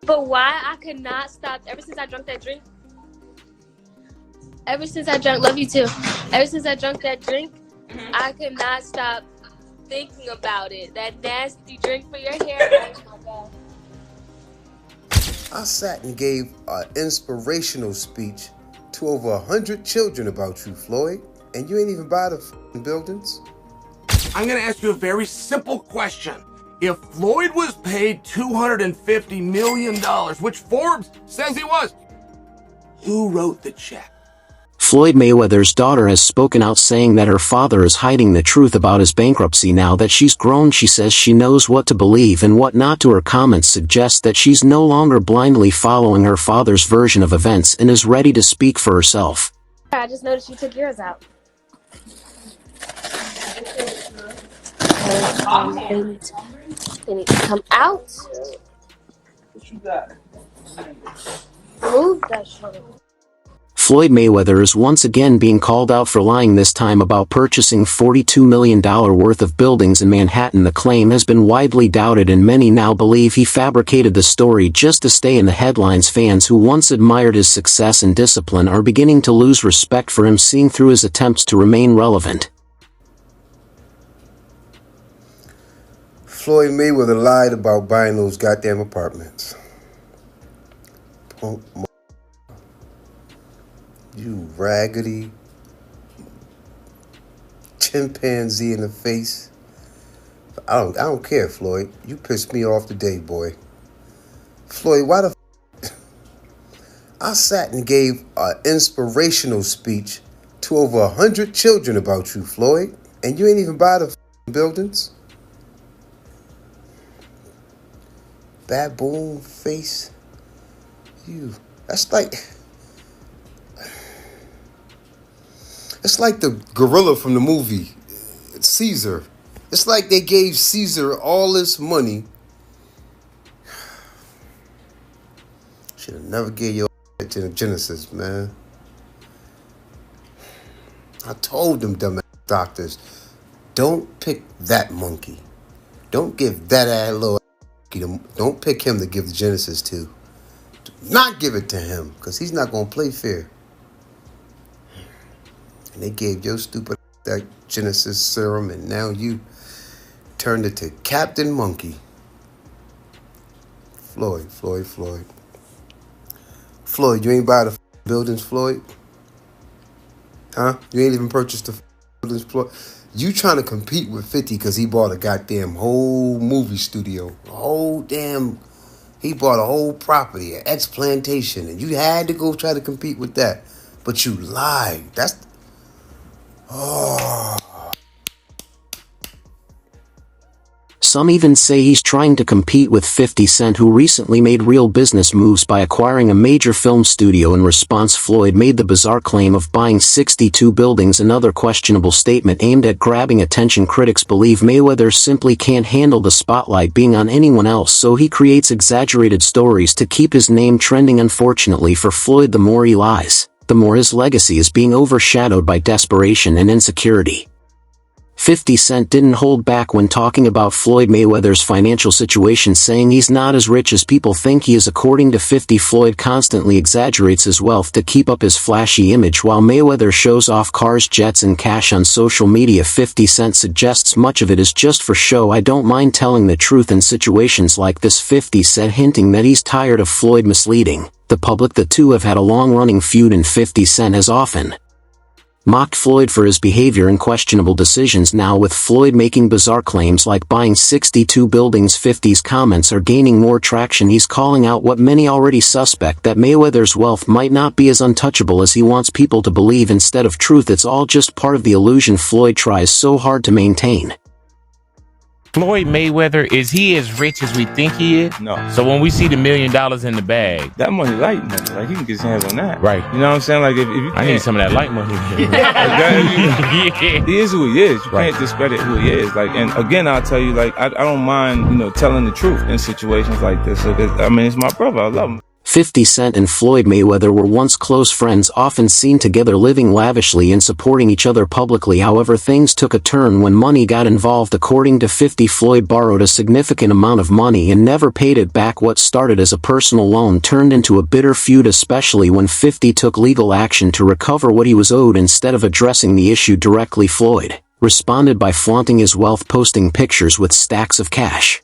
But why I could not stop ever since I drank that drink? Ever since I drank, love you too. Ever since I drank that drink, I could not stop thinking about it. That nasty drink for your hair. Oh my God. I sat and gave an inspirational speech to over 100 children about you, Floyd, and you ain't even buy the buildings? I'm gonna ask you a very simple question. If Floyd was paid $250 million, which Forbes says he was, who wrote the check? Floyd Mayweather's daughter has spoken out saying that her father is hiding the truth about his bankruptcy. Now that she's grown, she says she knows what to believe and what not to. Her comments suggest that she's no longer blindly following her father's version of events and is ready to speak for herself. I just noticed you took yours out. They need to come out. What you got? Move that shit. Floyd Mayweather is once again being called out for lying, this time about purchasing $42 million worth of buildings in Manhattan. The claim has been widely doubted and many now believe he fabricated the story just to stay in the headlines. Fans who once admired his success and discipline are beginning to lose respect for him, seeing through his attempts to remain relevant. Floyd Mayweather lied about buying those goddamn apartments. Punk. You raggedy chimpanzee in the face. I don't care, Floyd. You pissed me off today, boy. Floyd, why the I sat and gave an inspirational speech to over 100 children about you, Floyd, and you ain't even buy the buildings? Baboon face. You. That's like... It's like the gorilla from the movie, Caesar. It's like they gave Caesar all this money. Should have never gave your to Genesis, man. I told them dumb doctors, don't pick that monkey. Don't give that ass little monkey. Don't pick him to give the Genesis to. Do not give it to him, because he's not going to play fair. And they gave your stupid that Genesis serum, and now you turned it to Captain Monkey. Floyd, you ain't buy the buildings, Floyd? Huh? You ain't even purchased the buildings, Floyd? You trying to compete with 50 because he bought a goddamn whole movie studio. He bought a whole property, an ex-plantation, and you had to go try to compete with that. But you lied. Some even say he's trying to compete with 50 Cent, who recently made real business moves by acquiring a major film studio. In response, Floyd made the bizarre claim of buying 62 buildings, another questionable statement aimed at grabbing attention. Critics believe Mayweather simply can't handle the spotlight being on anyone else, so he creates exaggerated stories to keep his name trending. Unfortunately for Floyd, the more he lies, the more his legacy is being overshadowed by desperation and insecurity. 50 Cent didn't hold back when talking about Floyd Mayweather's financial situation, saying he's not as rich as people think he is. According to 50, Floyd constantly exaggerates his wealth to keep up his flashy image, while Mayweather shows off cars, jets, and cash on social media. 50 Cent suggests much of it is just for show. I don't mind telling the truth in situations like this, 50 said, hinting that he's tired of Floyd misleading the public. The two have had a long-running feud, and 50 Cent has often mocked Floyd for his behavior and questionable decisions. Now, with Floyd making bizarre claims like buying 62 buildings, 50's comments are gaining more traction. He's calling out what many already suspect, that Mayweather's wealth might not be as untouchable as he wants people to believe. Instead of truth, it's all just part of the illusion Floyd tries so hard to maintain. Floyd Mayweather, is he as rich as we think he is? No. So when we see the $1 million in the bag, That money light money. Like, he can get his hands on that. right? You know what I'm saying? Like, if you I need some of that light money. yeah. He is who he is. You Right. can't discredit who he is. Like, and again, I'll tell you, like, I don't mind, telling the truth in situations like this. So, I mean, it's my brother. I love him. 50 Cent and Floyd Mayweather were once close friends, often seen together living lavishly and supporting each other publicly. However, things took a turn when money got involved. According to 50, Floyd borrowed a significant amount of money and never paid it back. What started as a personal loan turned into a bitter feud, especially when 50 took legal action to recover what he was owed. Instead of addressing the issue directly, Floyd responded by flaunting his wealth, posting pictures with stacks of cash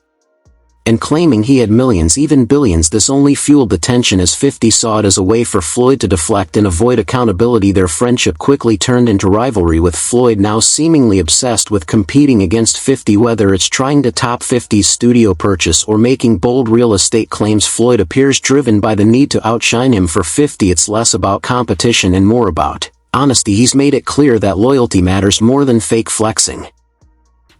and claiming he had millions, even billions. This only fueled the tension, as 50 saw it as a way for Floyd to deflect and avoid accountability. Their friendship quickly turned into rivalry, with Floyd now seemingly obsessed with competing against 50. Whether it's trying to top 50's studio purchase or making bold real estate claims, Floyd appears driven by the need to outshine him. For 50, it's less about competition and more about honesty. He's made it clear that loyalty matters more than fake flexing.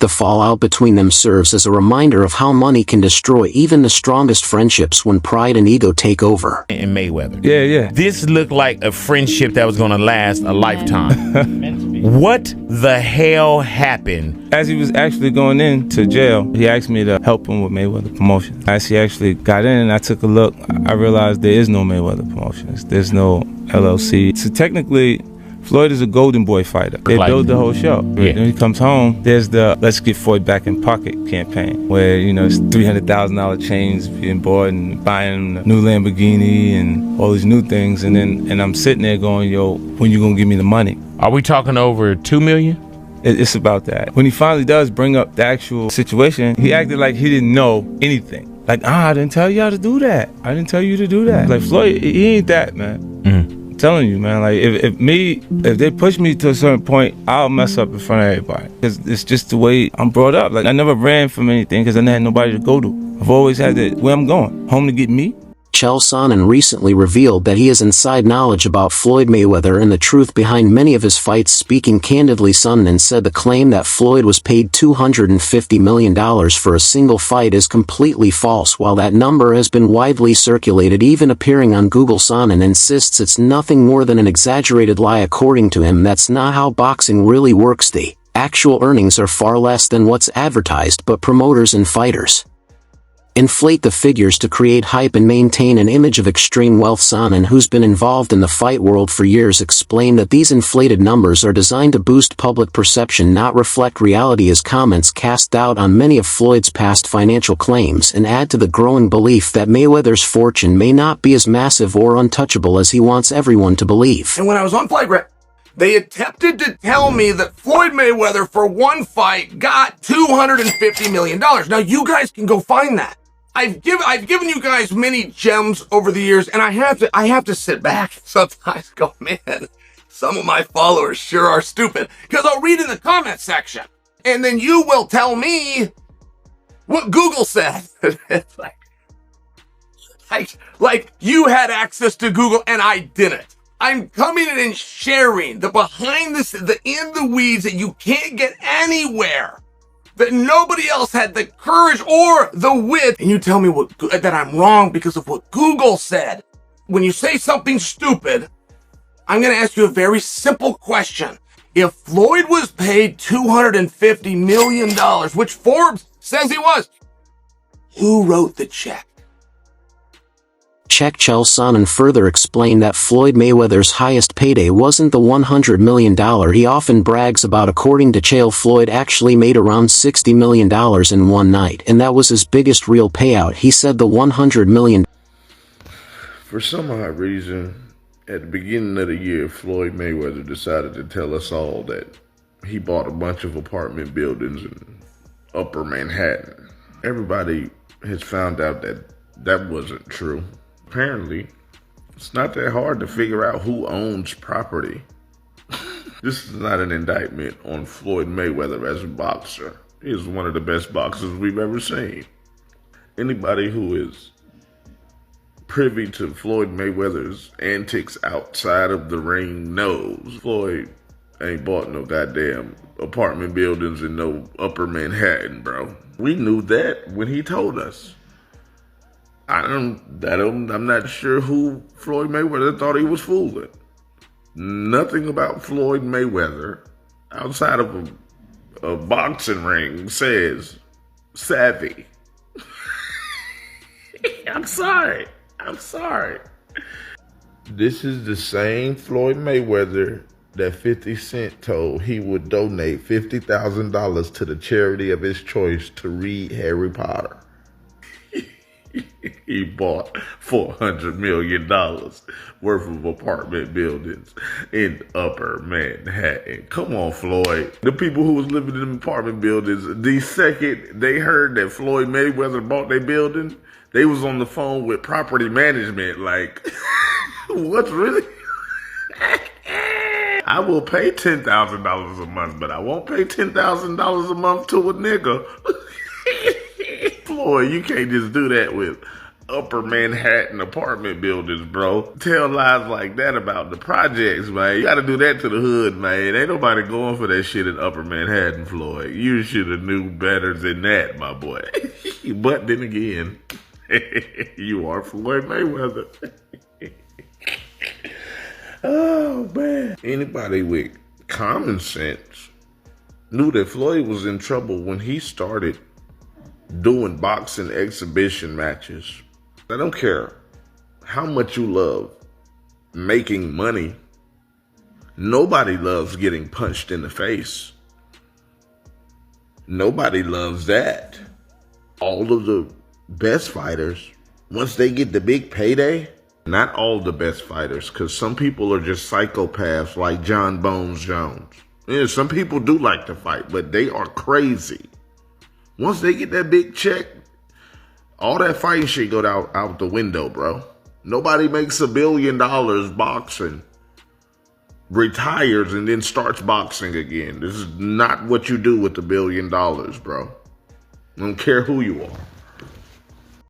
The fallout between them serves as a reminder of how money can destroy even the strongest friendships when pride and ego take over. In Mayweather. Yeah. This looked like a friendship that was going to last a lifetime. What the hell happened? As he was actually going into jail, he asked me to help him with Mayweather Promotions. As he actually got in and I took a look, I realized there is no Mayweather Promotions. There's no LLC. So technically, Floyd is a golden boy fighter. They build the whole show. Yeah. When he comes home, there's the Let's Get Floyd Back in Pocket campaign, where, it's $300,000 chains being bought and buying a new Lamborghini and all these new things. And I'm sitting there going, yo, when you gonna give me the money? Are we talking over $2 million? It's about that. When he finally does bring up the actual situation, he acted like he didn't know anything. Like, I didn't tell y'all to do that. I didn't tell you to do that. Like, Floyd, he ain't that, man. I'm telling you, man, like if they push me to a certain point, I'll mess up in front of everybody. Because it's just the way I'm brought up. Like, I never ran from anything because I didn't have nobody to go to. I've always had where I'm going, home to get me. Chael Sonnen recently revealed that he has inside knowledge about Floyd Mayweather and the truth behind many of his fights. Speaking candidly, Sonnen said the claim that Floyd was paid $250 million for a single fight is completely false. While that number has been widely circulated, even appearing on Google, Sonnen insists it's nothing more than an exaggerated lie. According to him, that's not how boxing really works. The actual earnings are far less than what's advertised, but promoters and fighters inflate the figures to create hype and maintain an image of extreme wealth. Sonnen, who's been involved in the fight world for years, explained that these inflated numbers are designed to boost public perception, not reflect reality. His comments cast doubt on many of Floyd's past financial claims and add to the growing belief that Mayweather's fortune may not be as massive or untouchable as he wants everyone to believe. And when I was on Flagrant, they attempted to tell me that Floyd Mayweather for one fight got $250 million. Now you guys can go find that. I've given you guys many gems over the years, and I have to sit back sometimes and go, man, some of my followers sure are stupid. Because I'll read in the comment section, and then you will tell me what Google said. It's like you had access to Google and I didn't. I'm coming in and sharing the behind the in the weeds that you can't get anywhere, that nobody else had the courage or the wit. And you tell me that I'm wrong because of what Google said. When you say something stupid, I'm going to ask you a very simple question. If Floyd was paid $250 million, which Forbes says he was, who wrote the check? Chael Sonnen further explained that Floyd Mayweather's highest payday wasn't the $100 million he often brags about. According to Chael, Floyd actually made around $60 million in one night, and that was his biggest real payout. He said the $100 million. For some odd reason, at the beginning of the year, Floyd Mayweather decided to tell us all that he bought a bunch of apartment buildings in Upper Manhattan. Everybody has found out that that wasn't true. Apparently, it's not that hard to figure out who owns property. This is not an indictment on Floyd Mayweather as a boxer. He is one of the best boxers we've ever seen. Anybody who is privy to Floyd Mayweather's antics outside of the ring knows Floyd ain't bought no goddamn apartment buildings in no Upper Manhattan, bro. We knew that when he told us. I'm not sure who Floyd Mayweather thought he was fooling. Nothing about Floyd Mayweather outside of a boxing ring says savvy. I'm sorry. I'm sorry. This is the same Floyd Mayweather that 50 Cent told he would donate $50,000 to the charity of his choice to read Harry Potter. He bought $400 million worth of apartment buildings in Upper Manhattan. Come on, Floyd. The people who was living in apartment buildings, the second they heard that Floyd Mayweather bought their building, they was on the phone with property management like, what's really... I will pay $10,000 a month, but I won't pay $10,000 a month to a nigga. Floyd, you can't just do that with Upper Manhattan apartment buildings, bro. Tell lies like that about the projects, man. You gotta do that to the hood, man. Ain't nobody going for that shit in Upper Manhattan, Floyd. You should have knew better than that, my boy. But then again, you are Floyd Mayweather. Oh, man. Anybody with common sense knew that Floyd was in trouble when he started doing boxing exhibition matches. I don't care how much you love making money. Nobody loves getting punched in the face. Nobody loves that. All of the best fighters, once they get the big payday, not all the best fighters, because some people are just psychopaths like John Bones Jones. Yeah, some people do like to fight, but they are crazy. Once they get that big check, all that fighting shit go out the window, bro. Nobody makes $1 billion boxing, retires, and then starts boxing again. This is not what you do with $1 billion, bro. I don't care who you are.